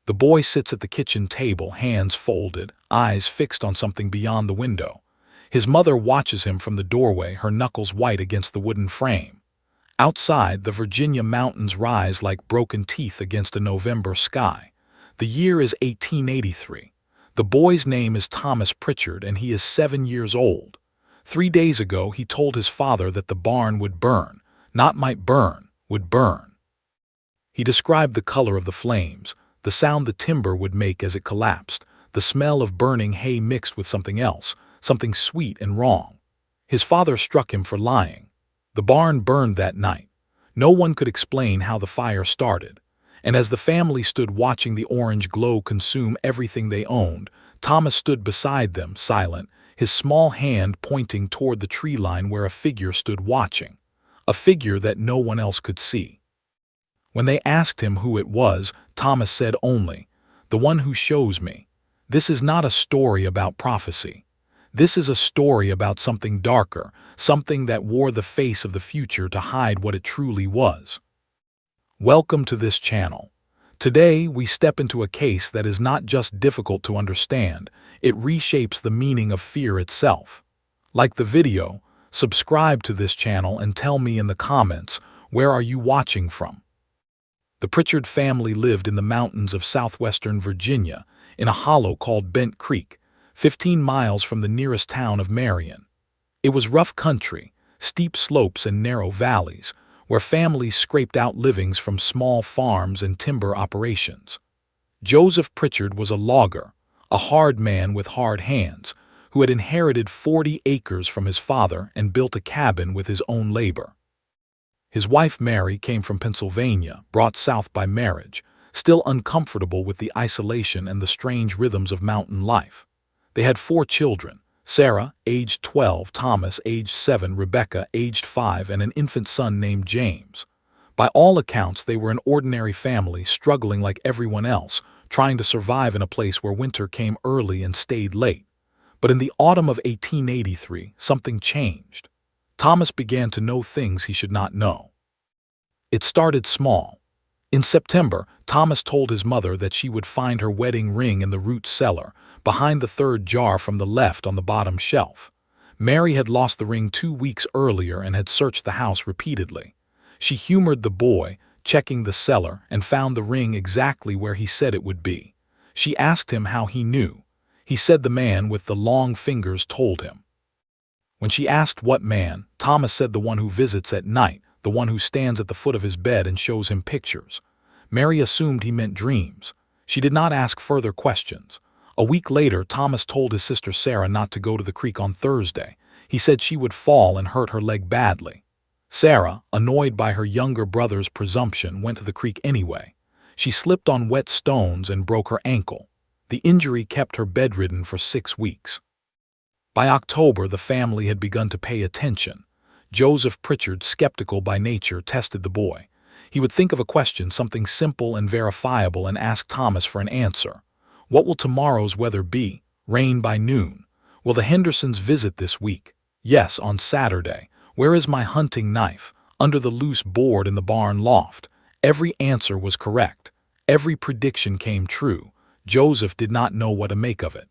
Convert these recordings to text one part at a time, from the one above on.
The boy sits at the kitchen table, hands folded, eyes fixed on something beyond the window. His mother watches him from the doorway, her knuckles white against the wooden frame. Outside, the Virginia mountains rise like broken teeth against a November sky. The year is 1883. The boy's name is Thomas Pritchard, and he is 7 years old. 3 days ago, he told his father that the barn would burn, not might burn, would burn. He described the color of the flames, the sound the timber would make as it collapsed, the smell of burning hay mixed with something else, something sweet and wrong. His father struck him for lying. The barn burned that night. No one could explain how the fire started. And as the family stood watching the orange glow consume everything they owned, Thomas stood beside them, silent, his small hand pointing toward the tree line where a figure stood watching, a figure that no one else could see. When they asked him who it was, Thomas said only, "The one who shows me. This is not a story about prophecy. This is a story about something darker, something that wore the face of the future to hide what it truly was." Welcome to this channel. Today, we step into a case that is not just difficult to understand, it reshapes the meaning of fear itself. Like the video, subscribe to this channel and tell me in the comments, where are you watching from? The Pritchard family lived in the mountains of southwestern Virginia, in a hollow called Bent Creek, 15 miles from the nearest town of Marion. It was rough country, steep slopes and narrow valleys, where families scraped out livings from small farms and timber operations. Joseph Pritchard was a logger, a hard man with hard hands, who had inherited 40 acres from his father and built a cabin with his own labor. His wife Mary came from Pennsylvania, brought south by marriage, still uncomfortable with the isolation and the strange rhythms of mountain life. They had 4 children: Sarah, aged 12, Thomas, aged 7, Rebecca, aged 5, and an infant son named James. By all accounts, they were an ordinary family, struggling like everyone else, trying to survive in a place where winter came early and stayed late. But in the autumn of 1883, something changed. Thomas began to know things he should not know. It started small. In September, Thomas told his mother that she would find her wedding ring in the root cellar, behind the 3rd jar from the left on the bottom shelf. Mary had lost the ring 2 weeks earlier and had searched the house repeatedly. She humored the boy, checking the cellar, and found the ring exactly where he said it would be. She asked him how he knew. He said the man with the long fingers told him. When she asked what man, Thomas said the one who visits at night, the one who stands at the foot of his bed and shows him pictures. Mary assumed he meant dreams. She did not ask further questions. A week later, Thomas told his sister Sarah not to go to the creek on Thursday. He said she would fall and hurt her leg badly. Sarah, annoyed by her younger brother's presumption, went to the creek anyway. She slipped on wet stones and broke her ankle. The injury kept her bedridden for 6 weeks. By October, the family had begun to pay attention. Joseph Pritchard, skeptical by nature, tested the boy. He would think of a question, something simple and verifiable, and ask Thomas for an answer. What will tomorrow's weather be? Rain by noon. Will the Hendersons visit this week? Yes, on Saturday. Where is my hunting knife? Under the loose board in the barn loft. Every answer was correct. Every prediction came true. Joseph did not know what to make of it.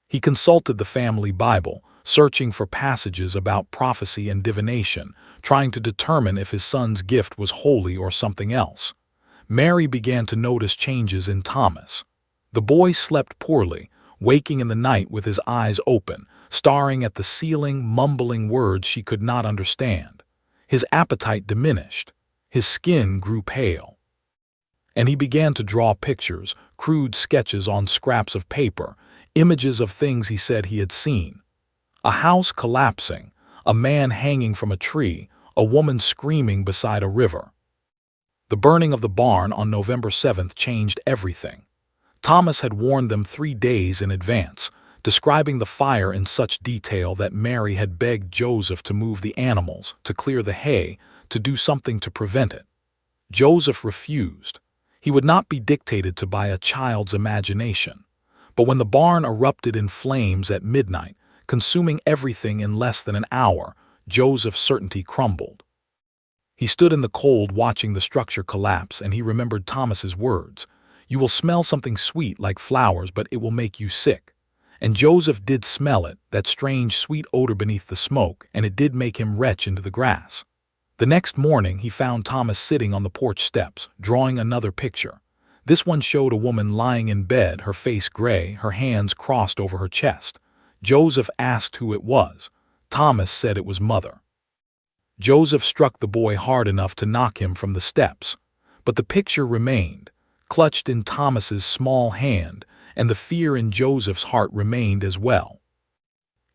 He consulted the family Bible, searching for passages about prophecy and divination, trying to determine if his son's gift was holy or something else. Mary began to notice changes in Thomas. The boy slept poorly, waking in the night with his eyes open, staring at the ceiling, mumbling words she could not understand. His appetite diminished. His skin grew pale. And he began to draw pictures, crude sketches on scraps of paper, images of things he said he had seen. A house collapsing, a man hanging from a tree, a woman screaming beside a river. The burning of the barn on November 7th changed everything. Thomas had warned them 3 days in advance, describing the fire in such detail that Mary had begged Joseph to move the animals, to clear the hay, to do something to prevent it. Joseph refused. He would not be dictated to by a child's imagination. But when the barn erupted in flames at midnight, consuming everything in less than an hour, Joseph's certainty crumbled. He stood in the cold watching the structure collapse, and he remembered Thomas's words. You will smell something sweet like flowers, but it will make you sick. And Joseph did smell it, that strange sweet odor beneath the smoke, and it did make him retch into the grass. The next morning he found Thomas sitting on the porch steps, drawing another picture. This one showed a woman lying in bed, her face gray, her hands crossed over her chest. Joseph asked who it was. Thomas said it was Mother. Joseph struck the boy hard enough to knock him from the steps. But the picture remained, clutched in Thomas's small hand, and the fear in Joseph's heart remained as well.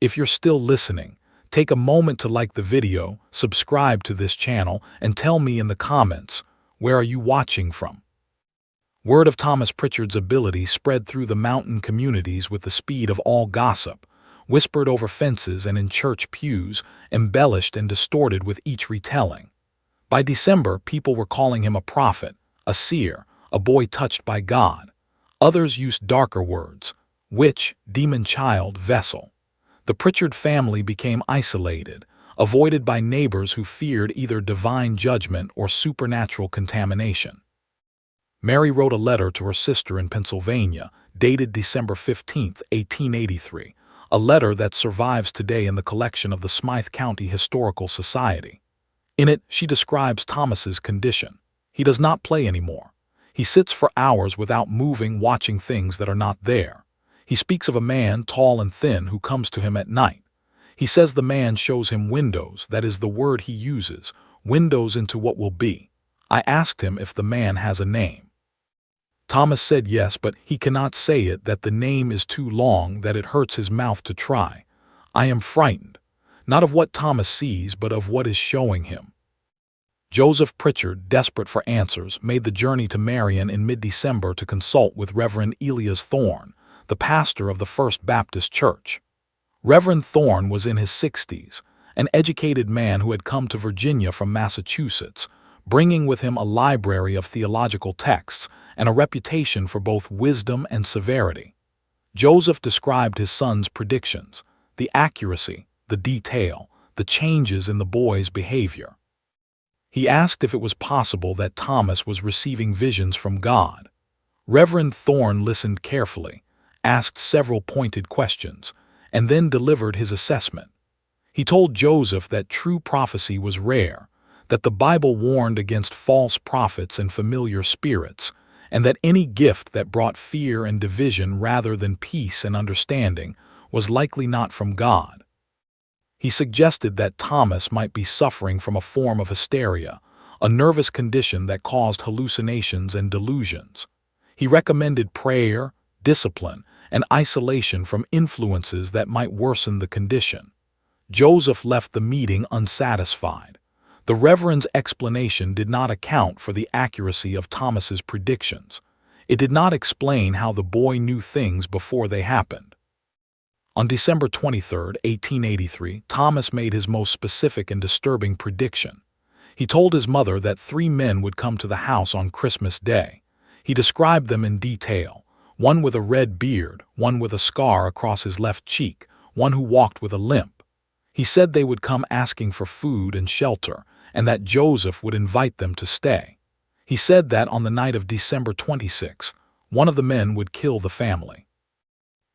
If you're still listening, take a moment to like the video, subscribe to this channel, and tell me in the comments, where are you watching from? Word of Thomas Pritchard's ability spread through the mountain communities with the speed of all gossip, whispered over fences and in church pews, embellished and distorted with each retelling. By December, people were calling him a prophet, a seer, a boy touched by God. Others used darker words: witch, demon child, vessel. The Pritchard family became isolated, avoided by neighbors who feared either divine judgment or supernatural contamination. Mary wrote a letter to her sister in Pennsylvania, dated December 15, 1883, a letter that survives today in the collection of the Smythe County Historical Society. In it, she describes Thomas's condition. He does not play anymore. He sits for hours without moving, watching things that are not there. He speaks of a man tall and thin who comes to him at night. He says the man shows him windows, that is the word he uses, windows into what will be. I asked him if the man has a name. Thomas said yes, but he cannot say it, that the name is too long, that it hurts his mouth to try. I am frightened, not of what Thomas sees, but of what is showing him. Joseph Pritchard, desperate for answers, made the journey to Marion in mid-December to consult with Reverend Elias Thorne, the pastor of the First Baptist Church. Reverend Thorne was in his 60s, an educated man who had come to Virginia from Massachusetts, bringing with him a library of theological texts and a reputation for both wisdom and severity. Joseph described his son's predictions, the accuracy, the detail, the changes in the boy's behavior. He asked if it was possible that Thomas was receiving visions from God. Reverend Thorne listened carefully, asked several pointed questions, and then delivered his assessment. He told Joseph that true prophecy was rare, that the Bible warned against false prophets and familiar spirits, and that any gift that brought fear and division rather than peace and understanding was likely not from God. He suggested that Thomas might be suffering from a form of hysteria, a nervous condition that caused hallucinations and delusions. He recommended prayer, discipline, and isolation from influences that might worsen the condition. Joseph left the meeting unsatisfied. The Reverend's explanation did not account for the accuracy of Thomas's predictions. It did not explain how the boy knew things before they happened. On December 23, 1883, Thomas made his most specific and disturbing prediction. He told his mother that 3 men would come to the house on Christmas Day. He described them in detail: one with a red beard, one with a scar across his left cheek, one who walked with a limp. He said they would come asking for food and shelter, and that Joseph would invite them to stay. He said that on the night of December 26th, one of the men would kill the family.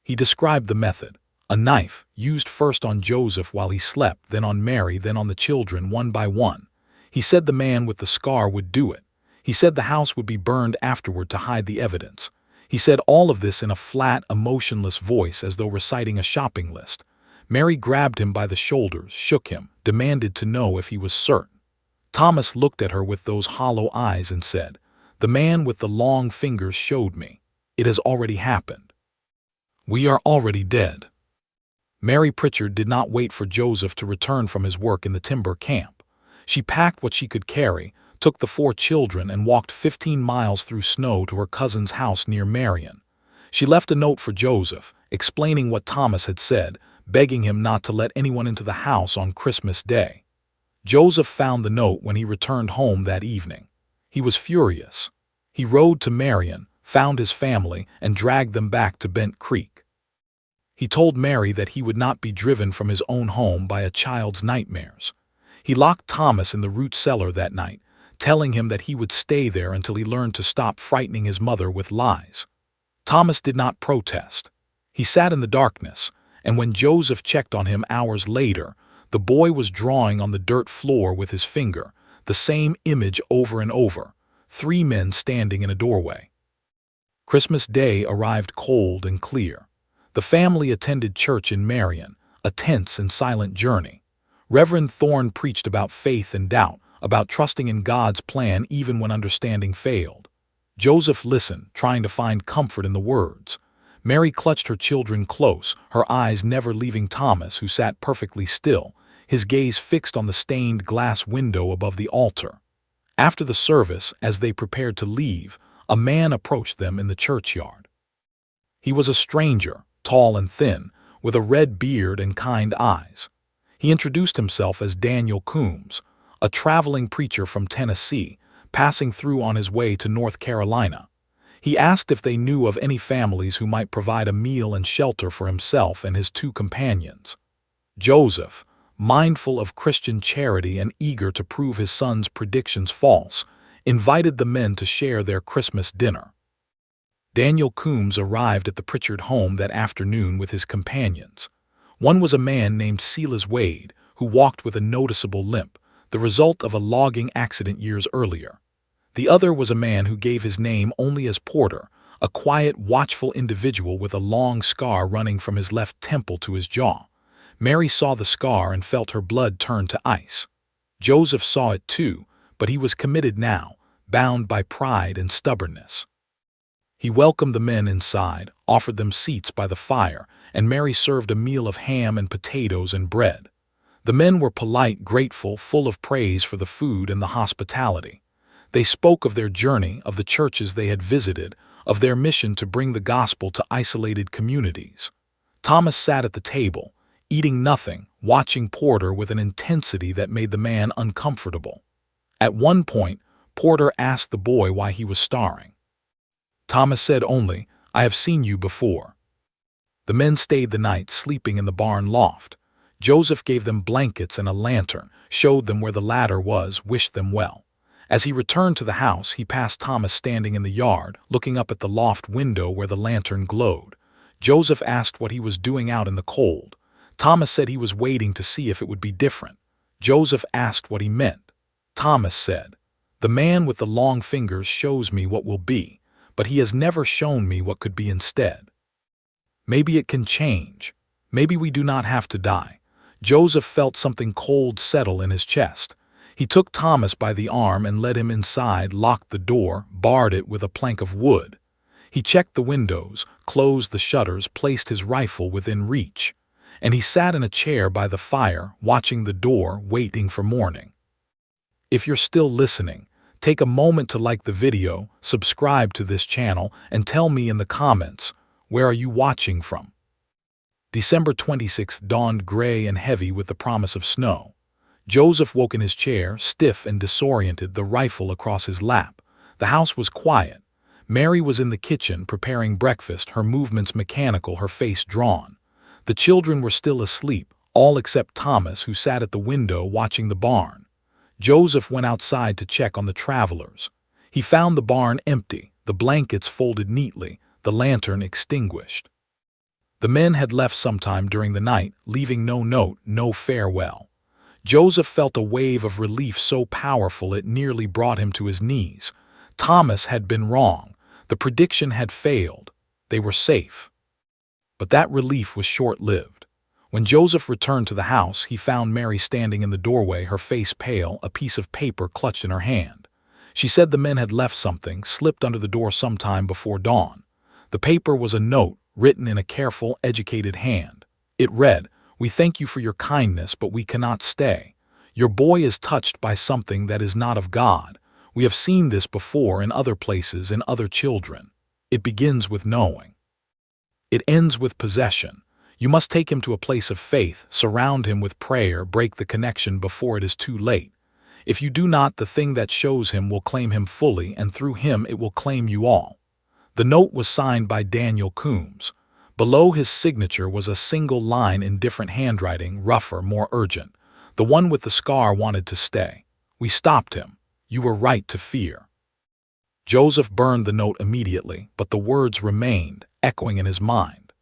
He described the method: a knife, used first on Joseph while he slept, then on Mary, then on the children, one by one. He said the man with the scar would do it. He said the house would be burned afterward to hide the evidence. He said all of this in a flat, emotionless voice as though reciting a shopping list. Mary grabbed him by the shoulders, shook him, demanded to know if he was certain. Thomas looked at her with those hollow eyes and said, "The man with the long fingers showed me. It has already happened. We are already dead." Mary Pritchard did not wait for Joseph to return from his work in the timber camp. She packed what she could carry, took the 4 children, and walked 15 miles through snow to her cousin's house near Marion. She left a note for Joseph, explaining what Thomas had said, begging him not to let anyone into the house on Christmas Day. Joseph found the note when he returned home that evening. He was furious. He rode to Marion, found his family, and dragged them back to Bent Creek. He told Mary that he would not be driven from his own home by a child's nightmares. He locked Thomas in the root cellar that night, telling him that he would stay there until he learned to stop frightening his mother with lies. Thomas did not protest. He sat in the darkness, and when Joseph checked on him hours later, the boy was drawing on the dirt floor with his finger, the same image over and over, 3 men standing in a doorway. Christmas Day arrived cold and clear. The family attended church in Marion, a tense and silent journey. Reverend Thorne preached about faith and doubt, about trusting in God's plan even when understanding failed. Joseph listened, trying to find comfort in the words. Mary clutched her children close, her eyes never leaving Thomas, who sat perfectly still, his gaze fixed on the stained glass window above the altar. After the service, as they prepared to leave, a man approached them in the churchyard. He was a stranger, tall and thin, with a red beard and kind eyes. He introduced himself as Daniel Coombs, a traveling preacher from Tennessee, passing through on his way to North Carolina. He asked if they knew of any families who might provide a meal and shelter for himself and his 2 companions. Joseph, mindful of Christian charity and eager to prove his son's predictions false, invited the men to share their Christmas dinner. Daniel Coombs arrived at the Pritchard home that afternoon with his companions. One was a man named Silas Wade, who walked with a noticeable limp, the result of a logging accident years earlier. The other was a man who gave his name only as Porter, a quiet, watchful individual with a long scar running from his left temple to his jaw. Mary saw the scar and felt her blood turn to ice. Joseph saw it too, but he was committed now, bound by pride and stubbornness. He welcomed the men inside, offered them seats by the fire, and Mary served a meal of ham and potatoes and bread. The men were polite, grateful, full of praise for the food and the hospitality. They spoke of their journey, of the churches they had visited, of their mission to bring the gospel to isolated communities. Thomas sat at the table, eating nothing, watching Porter with an intensity that made the man uncomfortable. At one point, Porter asked the boy why he was starring. Thomas said only, "I have seen you before." The men stayed the night, sleeping in the barn loft. Joseph gave them blankets and a lantern, showed them where the ladder was, wished them well. As he returned to the house, he passed Thomas standing in the yard, looking up at the loft window where the lantern glowed. Joseph asked what he was doing out in the cold. Thomas said he was waiting to see if it would be different. Joseph asked what he meant. Thomas said, "The man with the long fingers shows me what will be, but he has never shown me what could be instead. Maybe it can change. Maybe we do not have to die." Joseph felt something cold settle in his chest. He took Thomas by the arm and led him inside, locked the door, barred it with a plank of wood. He checked the windows, closed the shutters, placed his rifle within reach, and he sat in a chair by the fire, watching the door, waiting for morning. If you're still listening, take a moment to like the video, subscribe to this channel, and tell me in the comments, where are you watching from? December 26th dawned gray and heavy with the promise of snow. Joseph woke in his chair, stiff and disoriented, the rifle across his lap. The house was quiet. Mary was in the kitchen preparing breakfast, her movements mechanical, her face drawn. The children were still asleep, all except Thomas, who sat at the window watching the barn. Joseph went outside to check on the travelers. He found the barn empty, the blankets folded neatly, the lantern extinguished. The men had left sometime during the night, leaving no note, no farewell. Joseph felt a wave of relief so powerful it nearly brought him to his knees. Thomas had been wrong. The prediction had failed. They were safe. But that relief was short-lived. When Joseph returned to the house, he found Mary standing in the doorway, her face pale, a piece of paper clutched in her hand. She said the men had left something, slipped under the door sometime before dawn. The paper was a note, written in a careful, educated hand. It read, "We thank you for your kindness, but we cannot stay. Your boy is touched by something that is not of God. We have seen this before in other places, in other children. It begins with knowing. It ends with possession. You must take him to a place of faith, surround him with prayer, break the connection before it is too late. If you do not, the thing that shows him will claim him fully, and through him it will claim you all." The note was signed by Daniel Coombs. Below his signature was a single line in different handwriting, rougher, more urgent. The one with the scar wanted to stay. "We stopped him. You were right to fear." Joseph burned the note immediately, but the words remained, echoing in his mind.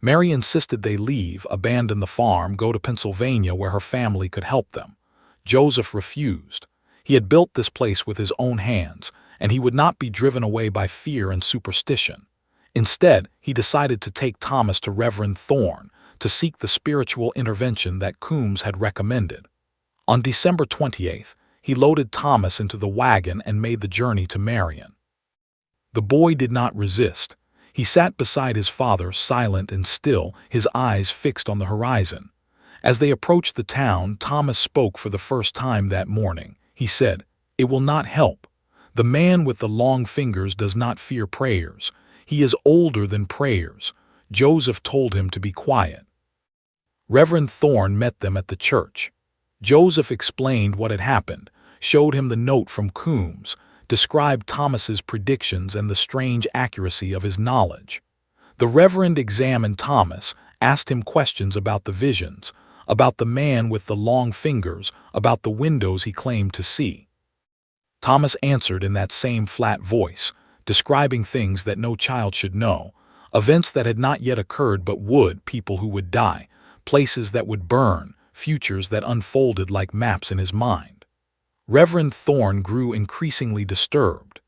Mary insisted they leave, abandon the farm, go to Pennsylvania where her family could help them. Joseph refused. He had built this place with his own hands, and he would not be driven away by fear and superstition. Instead, he decided to take Thomas to Reverend Thorne to seek the spiritual intervention that Coombs had recommended. On December 28th, he loaded Thomas into the wagon and made the journey to Marion. The boy did not resist. He sat beside his father, silent and still, his eyes fixed on the horizon. As they approached the town, Thomas spoke for the first time that morning. He said, "It will not help. The man with the long fingers does not fear prayers. He is older than prayers." Joseph told him to be quiet. Reverend Thorne met them at the church. Joseph explained what had happened, showed him the note from Coombs, described Thomas's predictions and the strange accuracy of his knowledge. The Reverend examined Thomas, asked him questions about the visions, about the man with the long fingers, about the windows he claimed to see. Thomas answered in that same flat voice, describing things that no child should know, events that had not yet occurred but would, people who would die, places that would burn, futures that unfolded like maps in his mind. Reverend Thorne grew increasingly disturbed.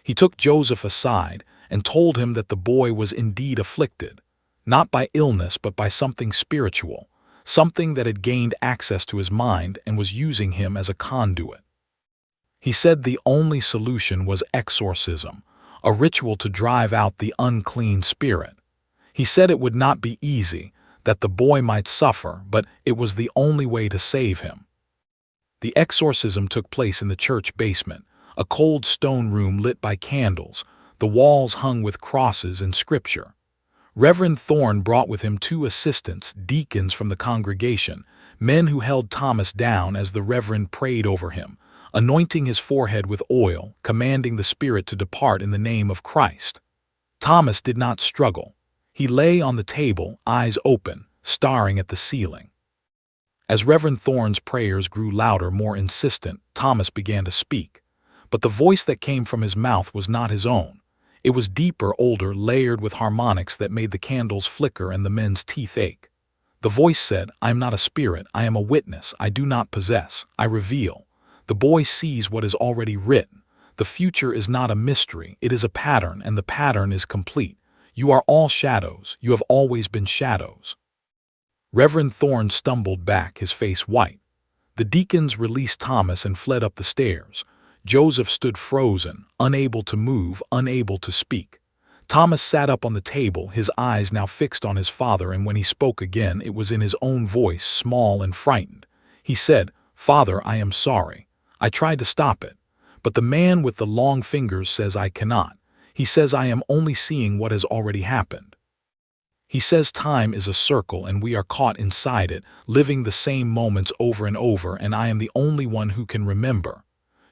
He took Joseph aside and told him that the boy was indeed afflicted, not by illness but by something spiritual, something that had gained access to his mind and was using him as a conduit. He said the only solution was exorcism, a ritual to drive out the unclean spirit. He said it would not be easy, that the boy might suffer, but it was the only way to save him. The exorcism took place in the church basement, a cold stone room lit by candles, the walls hung with crosses and scripture. Reverend Thorne brought with him 2 assistants, deacons from the congregation, men who held Thomas down as the Reverend prayed over him, anointing his forehead with oil, commanding the spirit to depart in the name of Christ. Thomas did not struggle. He lay on the table, eyes open, staring at the ceiling. As Reverend Thorne's prayers grew louder, more insistent, Thomas began to speak. But the voice that came from his mouth was not his own. It was deeper, older, layered with harmonics that made the candles flicker and the men's teeth ache. The voice said, "I am not a spirit, I am a witness, I do not possess, I reveal." The boy sees what is already written. The future is not a mystery, it is a pattern, and the pattern is complete. You are all shadows, you have always been shadows. Reverend Thorne stumbled back, his face white. The deacons released Thomas and fled up the stairs. Joseph stood frozen, unable to move, unable to speak. Thomas sat up on the table, his eyes now fixed on his father, and when he spoke again, it was in his own voice, small and frightened. He said, "Father, I am sorry. I tried to stop it. But the man with the long fingers says I cannot. He says I am only seeing what has already happened. He says time is a circle and we are caught inside it, living the same moments over and over, and I am the only one who can remember."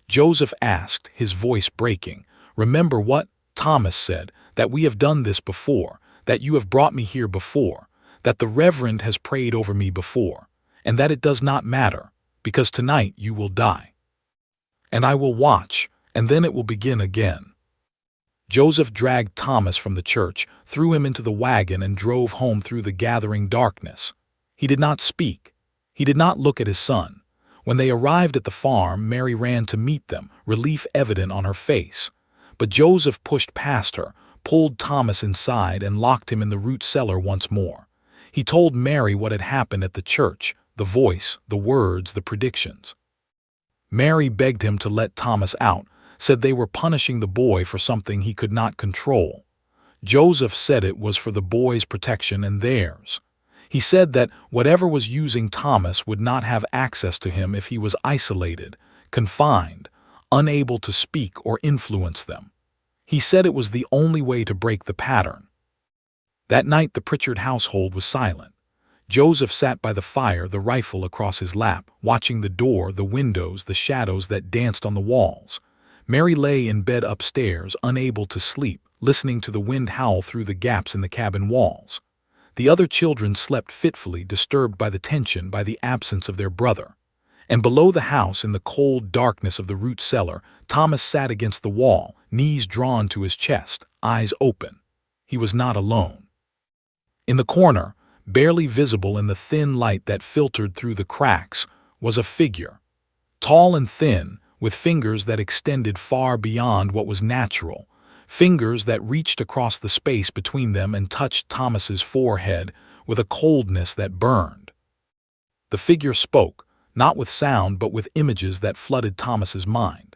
Joseph asked, his voice breaking, "Remember what?" Thomas said, "That we have done this before, that you have brought me here before, that the Reverend has prayed over me before, and that it does not matter, because tonight you will die. And I will watch, and then it will begin again." Joseph dragged Thomas from the church, threw him into the wagon, and drove home through the gathering darkness. He did not speak. He did not look at his son. When they arrived at the farm, Mary ran to meet them, relief evident on her face. But Joseph pushed past her, pulled Thomas inside, and locked him in the root cellar once more. He told Mary what had happened at the church, the voice, the words, the predictions. Mary begged him to let Thomas out, said they were punishing the boy for something he could not control. Joseph said it was for the boy's protection and theirs. He said that whatever was using Thomas would not have access to him if he was isolated, confined, unable to speak or influence them. He said it was the only way to break the pattern. That night the Pritchard household was silent. Joseph sat by the fire, the rifle across his lap, watching the door, the windows, the shadows that danced on the walls. Mary lay in bed upstairs, unable to sleep, listening to the wind howl through the gaps in the cabin walls. The other children slept fitfully, disturbed by the tension, by the absence of their brother. And below the house, in the cold darkness of the root cellar, Thomas sat against the wall, knees drawn to his chest, eyes open. He was not alone. In the corner, barely visible in the thin light that filtered through the cracks, was a figure. Tall and thin, with fingers that extended far beyond what was natural, fingers that reached across the space between them and touched Thomas's forehead with a coldness that burned. The figure spoke, not with sound but with images that flooded Thomas's mind.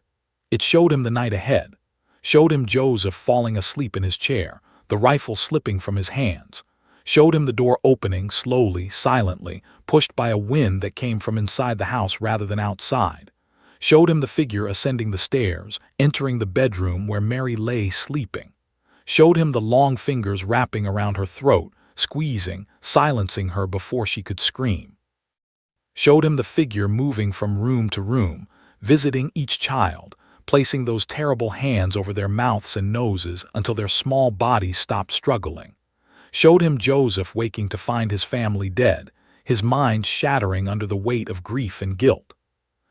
It showed him the night ahead, showed him Joseph falling asleep in his chair, the rifle slipping from his hands, showed him the door opening slowly, silently, pushed by a wind that came from inside the house rather than outside, showed him the figure ascending the stairs, entering the bedroom where Mary lay sleeping, showed him the long fingers wrapping around her throat, squeezing, silencing her before she could scream, showed him the figure moving from room to room, visiting each child, placing those terrible hands over their mouths and noses until their small bodies stopped struggling, showed him Joseph waking to find his family dead, his mind shattering under the weight of grief and guilt,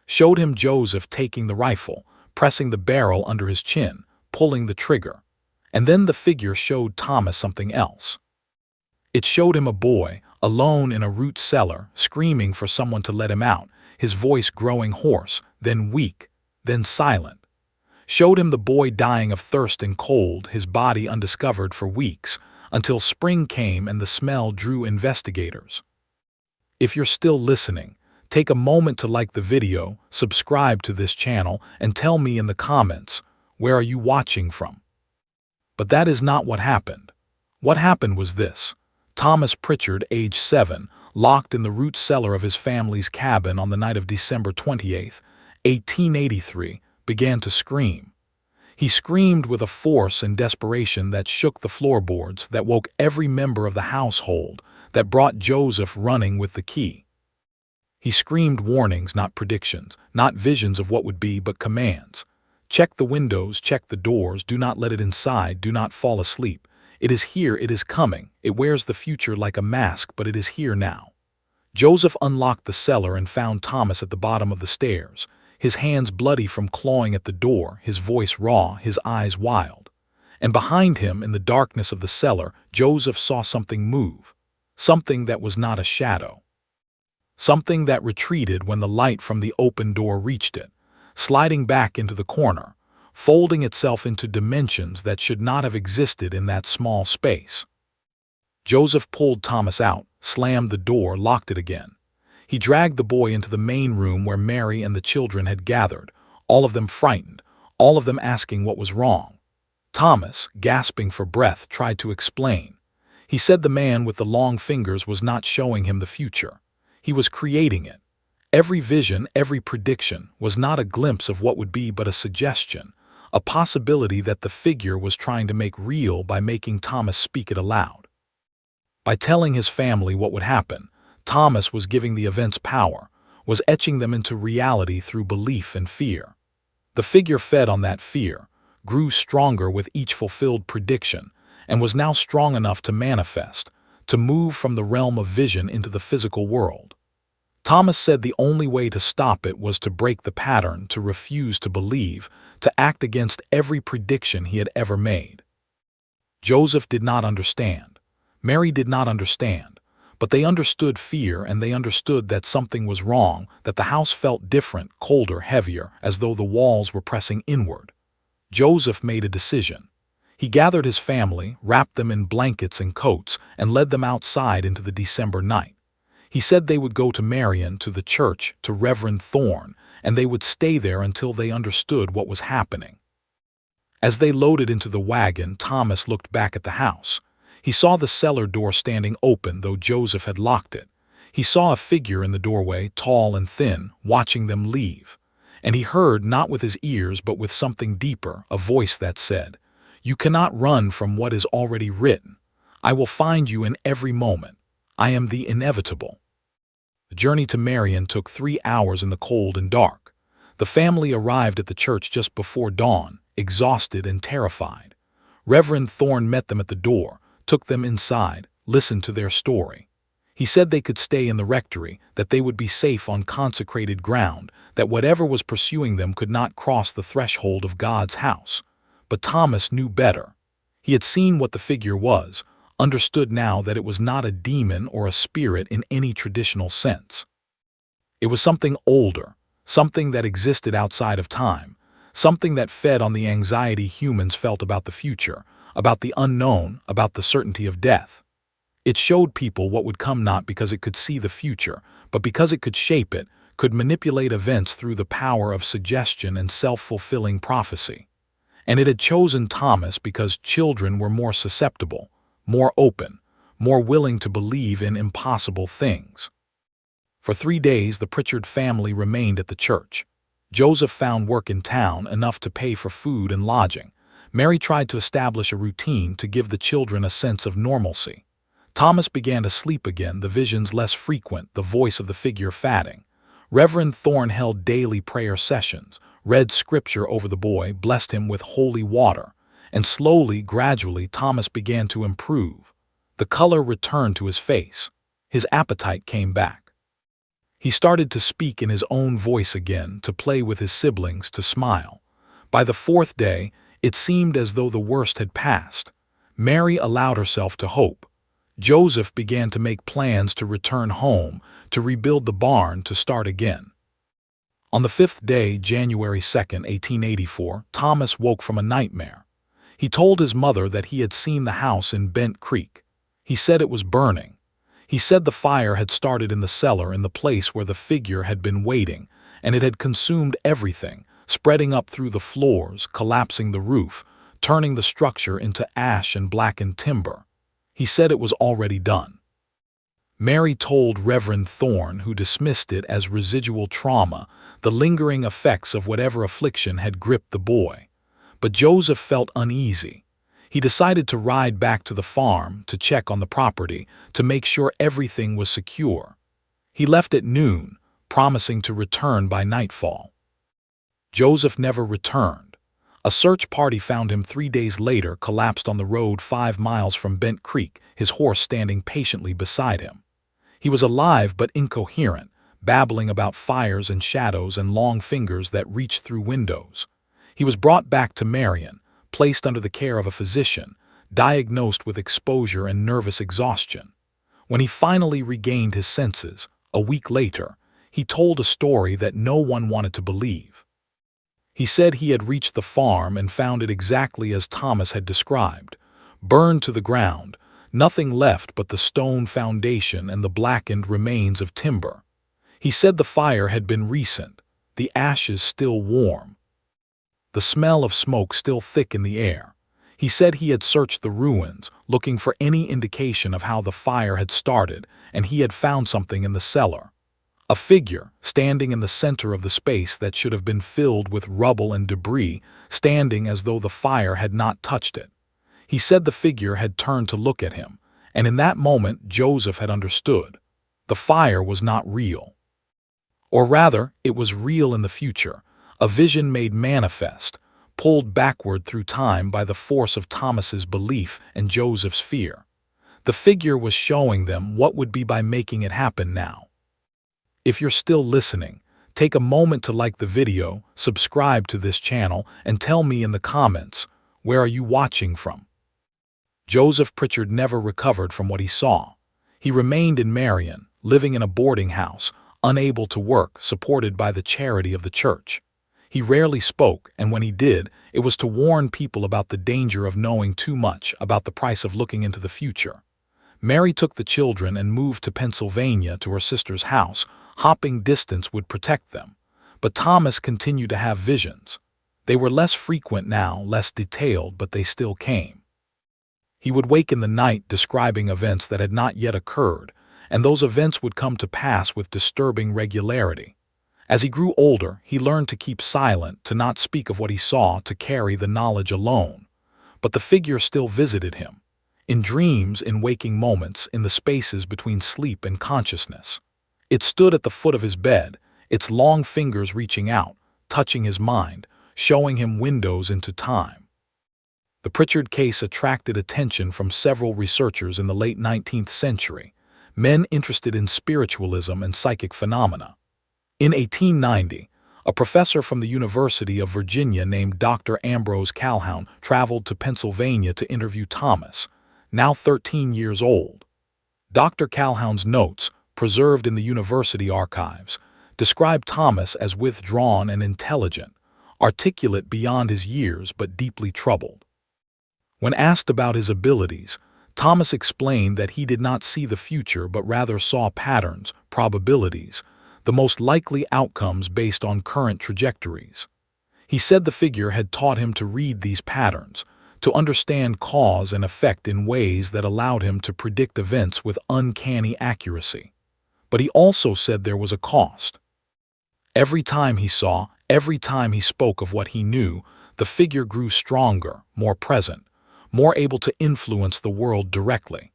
showed him Joseph taking the rifle, pressing the barrel under his chin, pulling the trigger, and then the figure showed Thomas something else. It showed him a boy, alone in a root cellar, screaming for someone to let him out, his voice growing hoarse, then weak, then silent. Showed him the boy dying of thirst and cold, his body undiscovered for weeks, until spring came and the smell drew investigators. If you're still listening, take a moment to like the video, subscribe to this channel, and tell me in the comments, where are you watching from? But that is not what happened. What happened was this. Thomas Pritchard, age 7, locked in the root cellar of his family's cabin on the night of December 28, 1883, began to scream. He screamed with a force and desperation that shook the floorboards, that woke every member of the household, that brought Joseph running with the key. He screamed warnings, not predictions, not visions of what would be, but commands. Check the windows, check the doors, do not let it inside, do not fall asleep. It is here, it is coming. It wears the future like a mask, but it is here now. Joseph unlocked the cellar and found Thomas at the bottom of the stairs, his hands bloody from clawing at the door, his voice raw, his eyes wild. And behind him, in the darkness of the cellar, Joseph saw something move, something that was not a shadow, something that retreated when the light from the open door reached it, sliding back into the corner, folding itself into dimensions that should not have existed in that small space. Joseph pulled Thomas out, slammed the door, locked it again. He dragged the boy into the main room where Mary and the children had gathered, all of them frightened, all of them asking what was wrong. Thomas, gasping for breath, tried to explain. He said the man with the long fingers was not showing him the future. He was creating it. Every vision, every prediction was not a glimpse of what would be but a suggestion, a possibility that the figure was trying to make real by making Thomas speak it aloud. By telling his family what would happen, Thomas was giving the events power, was etching them into reality through belief and fear. The figure fed on that fear, grew stronger with each fulfilled prediction, and was now strong enough to manifest, to move from the realm of vision into the physical world. Thomas said the only way to stop it was to break the pattern, to refuse to believe, to act against every prediction he had ever made. Joseph did not understand. Mary did not understand. But they understood fear, and they understood that something was wrong, that the house felt different, colder, heavier, as though the walls were pressing inward. Joseph made a decision. He gathered his family, wrapped them in blankets and coats, and led them outside into the December night. He said they would go to Marion, to the church, to Reverend Thorne, and they would stay there until they understood what was happening. As they loaded into the wagon, Thomas looked back at the house. He saw the cellar door standing open, though Joseph had locked it. He saw a figure in the doorway, tall and thin, watching them leave. And he heard, not with his ears but with something deeper, a voice that said, "You cannot run from what is already written. I will find you in every moment. I am the inevitable." The journey to Marion took 3 hours in the cold and dark. The family arrived at the church just before dawn, exhausted and terrified. Reverend Thorne met them at the door, took them inside, listened to their story. He said they could stay in the rectory, that they would be safe on consecrated ground, that whatever was pursuing them could not cross the threshold of God's house. But Thomas knew better. He had seen what the figure was, understood now that it was not a demon or a spirit in any traditional sense. It was something older, something that existed outside of time, something that fed on the anxiety humans felt about the future, about the unknown, about the certainty of death. It showed people what would come not because it could see the future, but because it could shape it, could manipulate events through the power of suggestion and self-fulfilling prophecy. And it had chosen Thomas because children were more susceptible, more open, more willing to believe in impossible things. For 3 days the Pritchard family remained at the church. Joseph found work in town, enough to pay for food and lodging. Mary tried to establish a routine to give the children a sense of normalcy. Thomas began to sleep again, the visions less frequent, the voice of the figure fading. Reverend Thorne held daily prayer sessions, read scripture over the boy, blessed him with holy water. And slowly, gradually, Thomas began to improve. The color returned to his face. His appetite came back. He started to speak in his own voice again, to play with his siblings, to smile. By the 4th day, it seemed as though the worst had passed. Mary allowed herself to hope. Joseph began to make plans to return home, to rebuild the barn, to start again. On the 5th day, January 2nd, 1884, Thomas woke from a nightmare. He told his mother that he had seen the house in Bent Creek. He said it was burning. He said the fire had started in the cellar, in the place where the figure had been waiting, and it had consumed everything, spreading up through the floors, collapsing the roof, turning the structure into ash and blackened timber. He said it was already done. Mary told Reverend Thorne, who dismissed it as residual trauma, the lingering effects of whatever affliction had gripped the boy. But Joseph felt uneasy. He decided to ride back to the farm, to check on the property, to make sure everything was secure. He left at noon, promising to return by nightfall. Joseph never returned. A search party found him 3 days later, collapsed on the road 5 miles from Bent Creek, his horse standing patiently beside him. He was alive but incoherent, babbling about fires and shadows and long fingers that reached through windows. He was brought back to Marion, placed under the care of a physician, diagnosed with exposure and nervous exhaustion. When he finally regained his senses, a week later, he told a story that no one wanted to believe. He said he had reached the farm and found it exactly as Thomas had described, burned to the ground, nothing left but the stone foundation and the blackened remains of timber. He said the fire had been recent, the ashes still warm, the smell of smoke still thick in the air. He said he had searched the ruins, looking for any indication of how the fire had started, and he had found something in the cellar. A figure, standing in the center of the space that should have been filled with rubble and debris, standing as though the fire had not touched it. He said the figure had turned to look at him, and in that moment Joseph had understood. The fire was not real. Or rather, it was real in the future, a vision made manifest, pulled backward through time by the force of Thomas's belief and Joseph's fear. The figure was showing them what would be by making it happen now. If you're still listening, take a moment to like the video, subscribe to this channel, and tell me in the comments, where are you watching from? Joseph Pritchard never recovered from what he saw. He remained in Marion, living in a boarding house, unable to work, supported by the charity of the church. He rarely spoke, and when he did, it was to warn people about the danger of knowing too much, about the price of looking into the future. Mary took the children and moved to Pennsylvania to her sister's house. Hopping distance would protect them. But Thomas continued to have visions. They were less frequent now, less detailed, but they still came. He would wake in the night describing events that had not yet occurred, and those events would come to pass with disturbing regularity. As he grew older, he learned to keep silent, to not speak of what he saw, to carry the knowledge alone. But the figure still visited him. In dreams, in waking moments, in the spaces between sleep and consciousness. It stood at the foot of his bed, its long fingers reaching out, touching his mind, showing him windows into time. The Pritchard case attracted attention from several researchers in the late 19th century. men interested in spiritualism and psychic phenomena. In 1890, a professor from the University of Virginia named Dr. Ambrose Calhoun traveled to Pennsylvania to interview Thomas, now 13 years old. Dr. Calhoun's notes, preserved in the university archives, describe Thomas as withdrawn and intelligent, articulate beyond his years but deeply troubled. When asked about his abilities, Thomas explained that he did not see the future but rather saw patterns, probabilities, the most likely outcomes based on current trajectories. He said the figure had taught him to read these patterns, to understand cause and effect in ways that allowed him to predict events with uncanny accuracy. But he also said there was a cost. Every time he saw, every time he spoke of what he knew, the figure grew stronger, more present, more able to influence the world directly.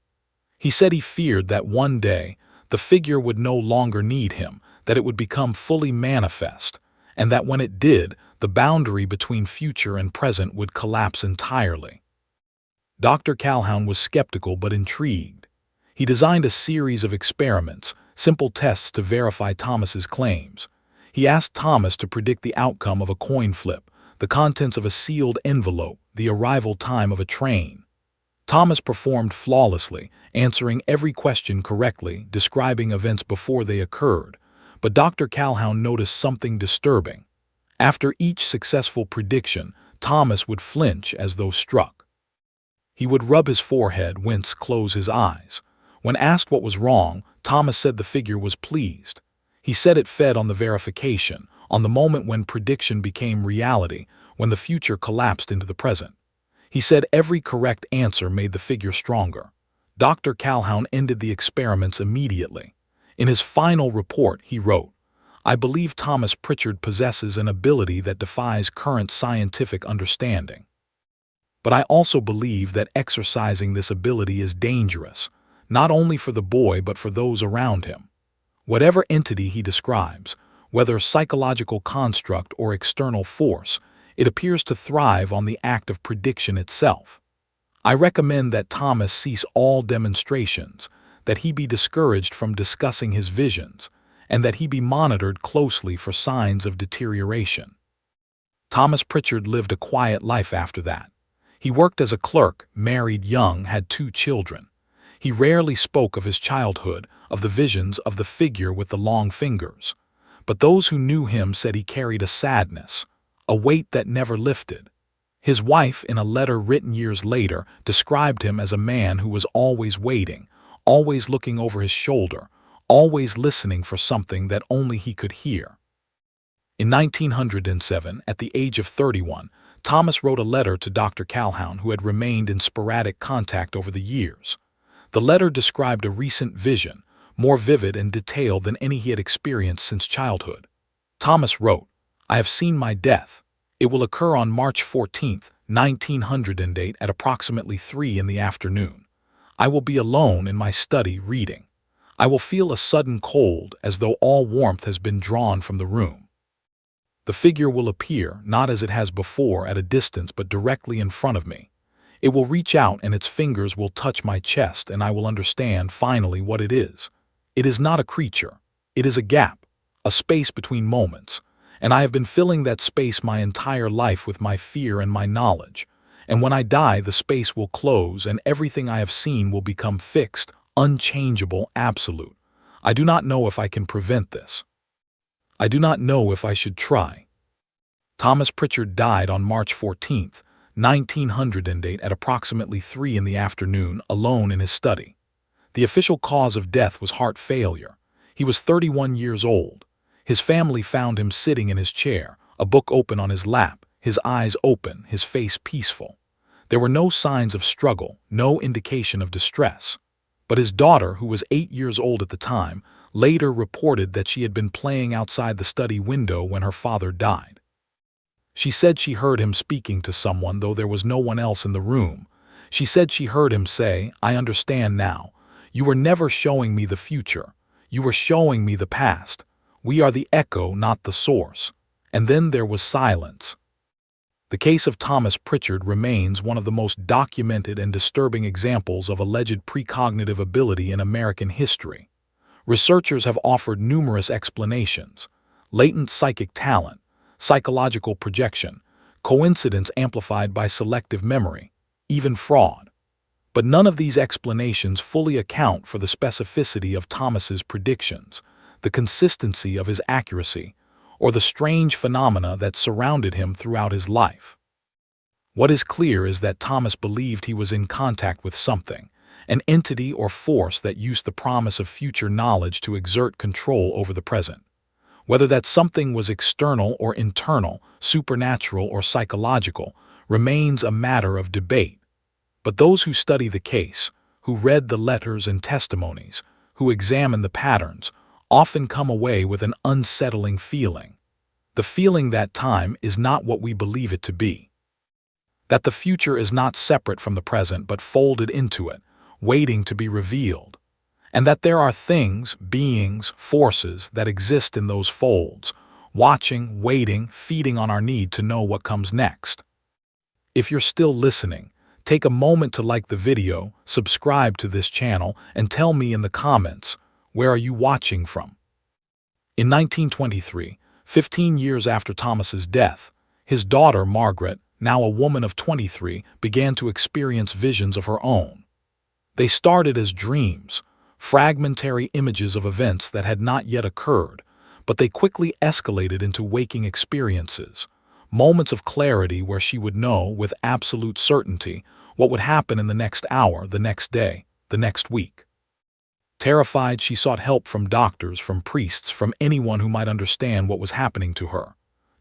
He said he feared that one day the figure would no longer need him, that it would become fully manifest, and that when it did, the boundary between future and present would collapse entirely. Dr. Calhoun was skeptical but intrigued. He designed a series of experiments, simple tests to verify Thomas's claims. He asked Thomas to predict the outcome of a coin flip, the contents of a sealed envelope, the arrival time of a train. Thomas performed flawlessly, answering every question correctly, describing events before they occurred. But Dr. Calhoun noticed something disturbing. After each successful prediction, Thomas would flinch as though struck. He would rub his forehead, wince, close his eyes. When asked what was wrong, Thomas said the figure was pleased. He said it fed on the verification, on the moment when prediction became reality, when the future collapsed into the present. He said every correct answer made the figure stronger. Dr. Calhoun ended the experiments immediately. In his final report, he wrote, "I believe Thomas Pritchard possesses an ability that defies current scientific understanding. But I also believe that exercising this ability is dangerous, not only for the boy but for those around him. Whatever entity he describes, whether psychological construct or external force, it appears to thrive on the act of prediction itself. I recommend that Thomas cease all demonstrations, that he be discouraged from discussing his visions, and that he be monitored closely for signs of deterioration." Thomas Pritchard lived a quiet life after that. He worked as a clerk, married young, had 2 children. He rarely spoke of his childhood, of the visions of the figure with the long fingers. But those who knew him said he carried a sadness, a weight that never lifted. His wife, in a letter written years later, described him as a man who was always waiting, always looking over his shoulder, always listening for something that only he could hear. In 1907, at the age of 31, Thomas wrote a letter to Dr. Calhoun, who had remained in sporadic contact over the years. The letter described a recent vision, more vivid and detailed than any he had experienced since childhood. Thomas wrote, "I have seen my death. It will occur on March 14, 1908 at approximately 3 in the afternoon. I will be alone in my study reading. I will feel a sudden cold as though all warmth has been drawn from the room. The figure will appear, not as it has before at a distance but directly in front of me. It will reach out and its fingers will touch my chest and I will understand finally what it is. It is not a creature. It is a gap, a space between moments, and I have been filling that space my entire life with my fear and my knowledge. And when I die, the space will close and everything I have seen will become fixed, unchangeable, absolute. I do not know if I can prevent this. I do not know if I should try." Thomas Pritchard died on March 14, 1908 at approximately 3 in the afternoon, alone in his study. The official cause of death was heart failure. He was 31 years old. His family found him sitting in his chair, a book open on his lap, his eyes open, his face peaceful. There were no signs of struggle, no indication of distress. But his daughter, who was 8 years old at the time, later reported that she had been playing outside the study window when her father died. She said she heard him speaking to someone, though there was no one else in the room. She said she heard him say, "I understand now. You were never showing me the future. You were showing me the past. We are the echo, not the source." And then there was silence. The case of Thomas Pritchard remains one of the most documented and disturbing examples of alleged precognitive ability in American history. Researchers have offered numerous explanations: latent psychic talent, psychological projection, coincidence amplified by selective memory, even fraud. But none of these explanations fully account for the specificity of Thomas's predictions, the consistency of his accuracy, or the strange phenomena that surrounded him throughout his life. What is clear is that Thomas believed he was in contact with something, an entity or force that used the promise of future knowledge to exert control over the present. Whether that something was external or internal, supernatural or psychological, remains a matter of debate. But those who study the case, who read the letters and testimonies, who examine the patterns, often come away with an unsettling feeling. The feeling that time is not what we believe it to be. That the future is not separate from the present but folded into it, waiting to be revealed. And that there are things, beings, forces that exist in those folds, watching, waiting, feeding on our need to know what comes next. If you're still listening, take a moment to like the video, subscribe to this channel, and tell me in the comments, where are you watching from? In 1923, 15 years after Thomas's death, his daughter Margaret, now a woman of 23, began to experience visions of her own. They started as dreams, fragmentary images of events that had not yet occurred, but they quickly escalated into waking experiences, moments of clarity where she would know with absolute certainty what would happen in the next hour, the next day, the next week. Terrified, she sought help from doctors, from priests, from anyone who might understand what was happening to her.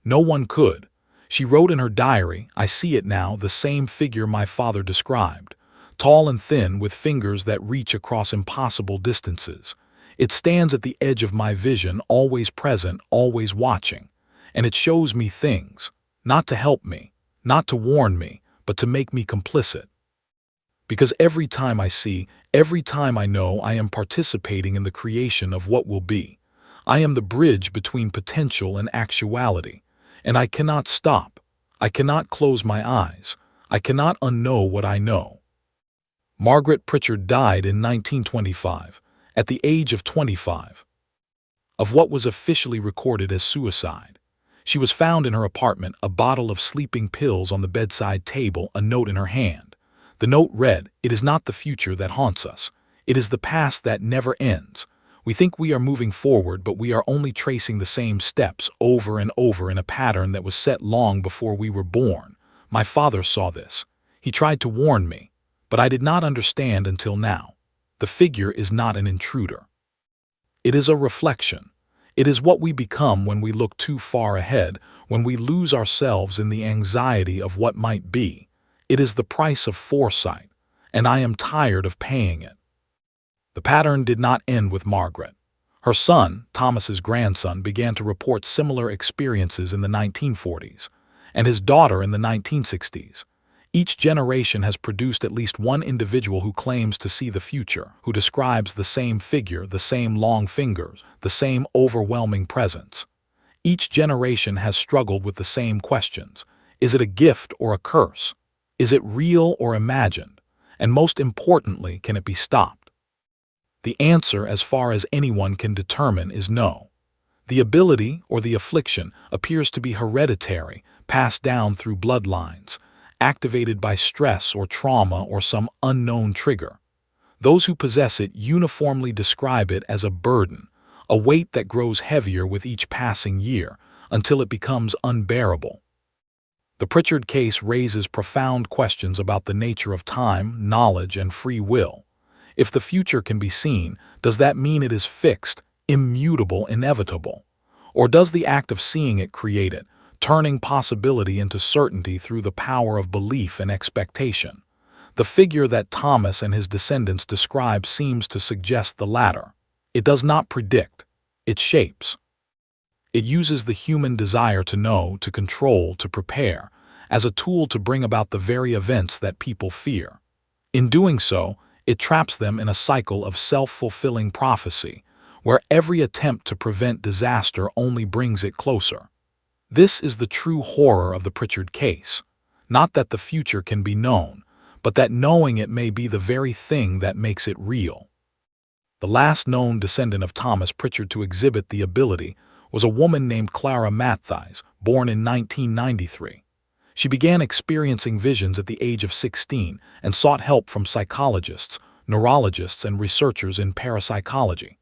No one could. She wrote in her diary, "I see it now, the same figure my father described, tall and thin with fingers that reach across impossible distances. It stands at the edge of my vision, always present, always watching, and it shows me things, not to help me, not to warn me, but to make me complicit. Because every time I see, every time I know, I am participating in the creation of what will be. I am the bridge between potential and actuality, and I cannot stop. I cannot close my eyes. I cannot unknow what I know." Margaret Pritchard died in 1925, at the age of 25, of what was officially recorded as suicide. She was found in her apartment, a bottle of sleeping pills on the bedside table, a note in her hand. The note read, "It is not the future that haunts us. It is the past that never ends. We think we are moving forward, but we are only tracing the same steps over and over in a pattern that was set long before we were born. My father saw this. He tried to warn me, but I did not understand until now. The figure is not an intruder. It is a reflection. It is what we become when we look too far ahead, when we lose ourselves in the anxiety of what might be. It is the price of foresight, and I am tired of paying it." The pattern did not end with Margaret. Her son, Thomas's grandson, began to report similar experiences in the 1940s, and his daughter in the 1960s. Each generation has produced at least one individual who claims to see the future, who describes the same figure, the same long fingers, the same overwhelming presence. Each generation has struggled with the same questions. Is it a gift or a curse? Is it real or imagined? And most importantly, can it be stopped? The answer, as far as anyone can determine, is no. The ability, or the affliction, appears to be hereditary, passed down through bloodlines, activated by stress or trauma or some unknown trigger. Those who possess it uniformly describe it as a burden, a weight that grows heavier with each passing year, until it becomes unbearable. The Pritchard case raises profound questions about the nature of time, knowledge, and free will. If the future can be seen, does that mean it is fixed, immutable, inevitable? Or does the act of seeing it create it, turning possibility into certainty through the power of belief and expectation? The figure that Thomas and his descendants describe seems to suggest the latter. It does not predict, it shapes. It uses the human desire to know, to control, to prepare, as a tool to bring about the very events that people fear. In doing so, it traps them in a cycle of self-fulfilling prophecy, where every attempt to prevent disaster only brings it closer. This is the true horror of the Pritchard case. Not that the future can be known, but that knowing it may be the very thing that makes it real. The last known descendant of Thomas Pritchard to exhibit the ability was a woman named Clara Mattheis, born in 1993. She began experiencing visions at the age of 16 and sought help from psychologists, neurologists, and researchers in parapsychology.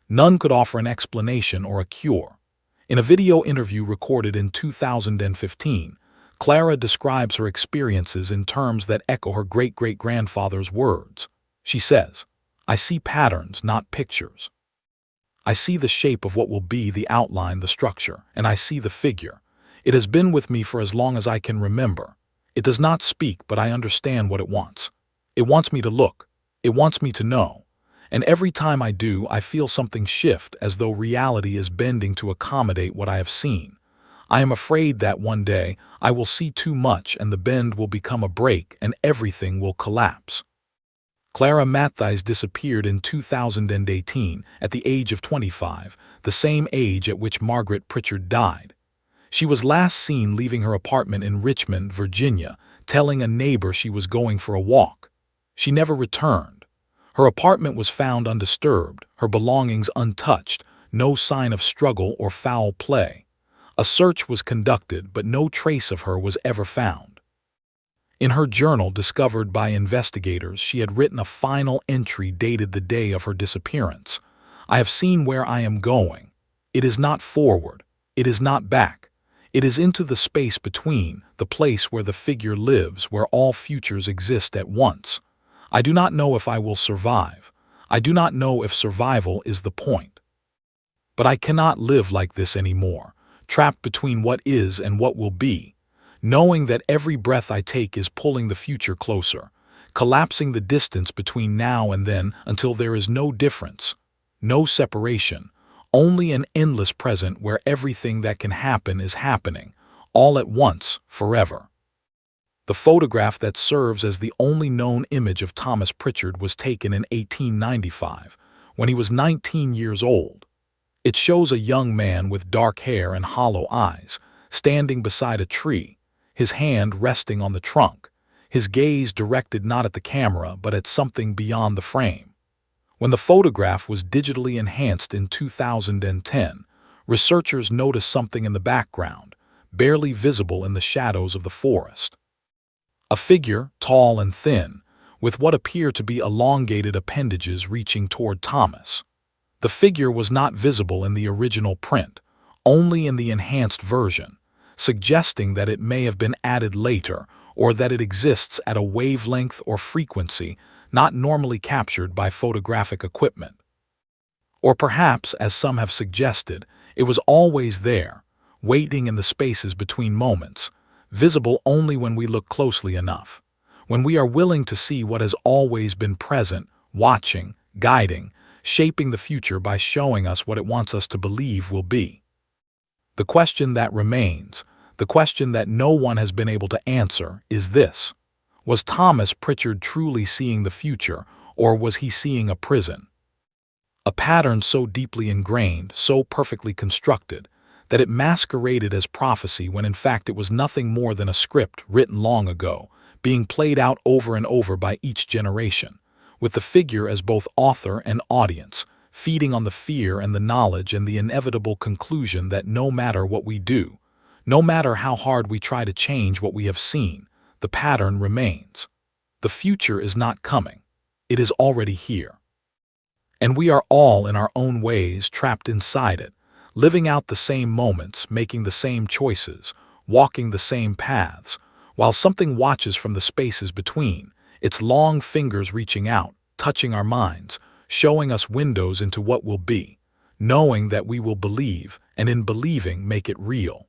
None could offer an explanation or a cure. In a video interview recorded in 2015, Clara describes her experiences in terms that echo her great-great-grandfather's words. She says, "I see patterns, not pictures. I see the shape of what will be, the outline, the structure, and I see the figure. It has been with me for as long as I can remember. It does not speak, but I understand what it wants. It wants me to look. It wants me to know. And every time I do, I feel something shift, as though reality is bending to accommodate what I have seen. I am afraid that one day I will see too much and the bend will become a break and everything will collapse." Clara Mattheis disappeared in 2018 at the age of 25, the same age at which Margaret Pritchard died. She was last seen leaving her apartment in Richmond, Virginia, telling a neighbor she was going for a walk. She never returned. Her apartment was found undisturbed, her belongings untouched, no sign of struggle or foul play. A search was conducted, but no trace of her was ever found. In her journal discovered by investigators, she had written a final entry dated the day of her disappearance. "I have seen where I am going. It is not forward. It is not back. It is into the space between, the place where the figure lives, where all futures exist at once. I do not know if I will survive. I do not know if survival is the point. But I cannot live like this anymore, trapped between what is and what will be, knowing that every breath I take is pulling the future closer, collapsing the distance between now and then until there is no difference, no separation, only an endless present where everything that can happen is happening, all at once, forever." The photograph that serves as the only known image of Thomas Pritchard was taken in 1895, when he was 19 years old. It shows a young man with dark hair and hollow eyes, standing beside a tree, his hand resting on the trunk, his gaze directed not at the camera but at something beyond the frame. When the photograph was digitally enhanced in 2010, researchers noticed something in the background, barely visible in the shadows of the forest. A figure, tall and thin, with what appear to be elongated appendages reaching toward Thomas. The figure was not visible in the original print, only in the enhanced version, suggesting that it may have been added later or that it exists at a wavelength or frequency not normally captured by photographic equipment. Or perhaps, as some have suggested, it was always there, waiting in the spaces between moments, visible only when we look closely enough, when we are willing to see what has always been present, watching, guiding, shaping the future by showing us what it wants us to believe will be. The question that remains, the question that no one has been able to answer, is this: was Thomas Pritchard truly seeing the future, or was he seeing a prison? A pattern so deeply ingrained, so perfectly constructed, that it masqueraded as prophecy when in fact it was nothing more than a script written long ago, being played out over and over by each generation, with the figure as both author and audience, feeding on the fear and the knowledge and the inevitable conclusion that no matter what we do, no matter how hard we try to change what we have seen, the pattern remains. The future is not coming. It is already here. And we are all in our own ways trapped inside it, living out the same moments, making the same choices, walking the same paths, while something watches from the spaces between, its long fingers reaching out, touching our minds, showing us windows into what will be, knowing that we will believe, and in believing make it real.